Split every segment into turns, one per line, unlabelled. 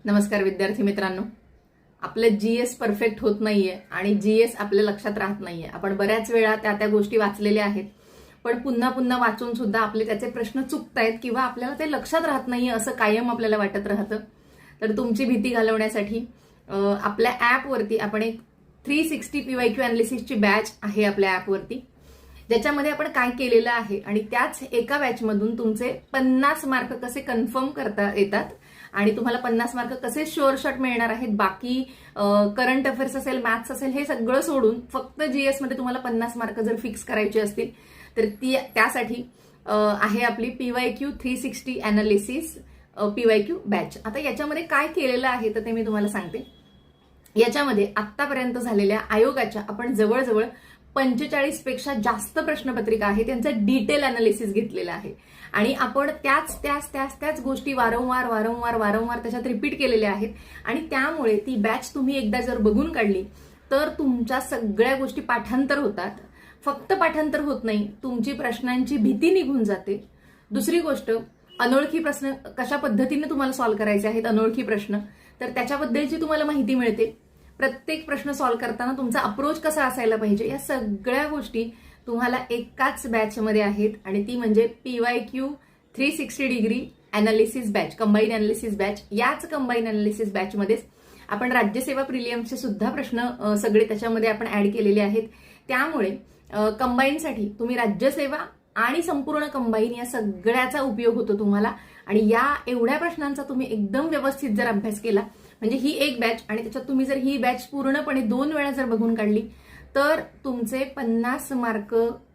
नमस्कार विद्यार्थी मित्रांनो. आपलं जीएस परफेक्ट होत नाहीये आणि जीएस आपल्या लक्षात राहत नाहीये. आपण बऱ्याच वेळा त्या गोष्टी वाचलेल्या आहेत, पण पुन्हा पुन्हा वाचून सुद्धा आपले त्याचे प्रश्न चुकतायत किंवा आपल्याला ते लक्षात राहत नाहीये असं कायम आपल्याला वाटत राहतं. तर तुमची भीती घालवण्यासाठी आपल्या ॲपवरती आपण एक 360 PYQ अनालिसिसची बॅच आहे आपल्या ॲपवरती, ज्याच्यामध्ये आपण काय केलेलं आहे आणि त्याच एका बॅचमधून तुमचे 50 मार्क कसे कन्फर्म करता येतात आणि तुम्हाला 50 मार्क कसे शुअर शॉट मिळणार आहेत. बाकी करंट अफेअर्स असेल, मॅथ्स असेल, हे सगळं सोडून फक्त जीएस मध्ये तुम्हाला 50 मार्क जर फिक्स करायचे असतील तर त्यासाठी आहे आपली PYQ 360 अनालिसिस PYQ बॅच. आता याच्यामध्ये काय केलेलं आहे तर ते मी तुम्हाला सांगते. याच्यामध्ये आतापर्यंत झालेल्या आयोगाच्या आपण जवळजवळ 45 पेक्षा जास्त प्रश्नपत्रिका आहे, त्यांचं डिटेल अनालिसिस घेतलेलं आहे आणि आपण त्याच गोष्टी वारंवार त्याच्यात रिपीट केलेल्या आहेत आणि त्यामुळे ती बॅच तुम्ही एकदा जर बघून काढली तर तुमच्या सगळ्या गोष्टी पाठांतर होतात. फक्त पाठांतर होत नाही, तुमची प्रश्नांची भीती निघून जाते. दुसरी गोष्ट, अनोळखी प्रश्न कशा पद्धतीने तुम्हाला सॉल्व्ह करायचे आहेत, अनोळखी प्रश्न, तर त्याच्याबद्दलची तुम्हाला माहिती मिळते. प्रत्येक प्रश्न सॉल्व्ह करताना तुमचा अप्रोच कसा असायला पाहिजे, या सगळ्या गोष्टी तुम्हाला एकाच बॅचमध्ये आहेत आणि ती म्हणजे PYQ 360 degree analysis batch, combine analysis batch. याच कंबाईन अनालिसिस बॅचमध्येच आपण राज्यसेवा प्रिलियमचे सुद्धा प्रश्न सगळे त्याच्यामध्ये आपण ऍड केलेले आहेत. त्यामुळे कंबाईनसाठी तुम्ही राज्यसेवा आणि संपूर्ण कंबाईन या सगळ्याचा उपयोग होतो तुम्हाला. आणि या एवढ्या प्रश्नांचा तुम्ही एकदम व्यवस्थित जर अभ्यास केला, म्हणजे ही एक बॅच आणि त्याच्यात तुम्ही जर ही बॅच पूर्णपणे 2 वेळा जर बघून काढली तर तुमचे 50 मार्क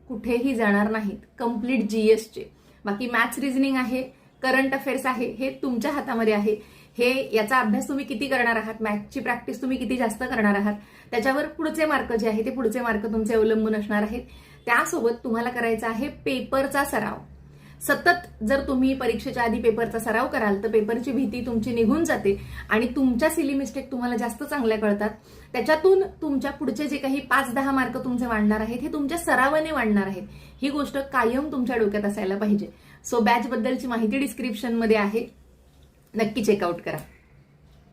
कुठेही जाणार नाहीत कंप्लीट जीएसचे. बाकी मॅथ्स, रिझनिंग आहे, करंट अफेअर्स आहे, हे तुमच्या हातामध्ये आहे. हे याचा अभ्यास तुम्ही किती करणार आहात, मॅथ्सची प्रॅक्टिस तुम्ही किती जास्त करणार आहात, त्याच्यावर पुढचे मार्क जे आहे ते पुढचे मार्क तुमचे अवलंबून असणार आहेत. त्यासोबत तुम्हाला करायचा आहे पेपरचा सराव. सतत जर तुम्ही परीक्षेच्या आधी पेपरचा सराव कराल तर पेपरची भीती तुमची निघून जाते आणि तुमच्या सिली मिस्टेक तुम्हाला जास्त चांगल्या कळतात. त्याच्यातून तुमच्या पुढचे जे काही 5-10 मार्क तुमचे वाढणार आहेत हे तुमच्या सरावाने वाढणार आहेत. ही गोष्ट कायम तुमच्या डोक्यात असायला पाहिजे. सो बॅच बद्दलची माहिती डिस्क्रिप्शन मध्ये आहे, नक्की चेकआउट करा.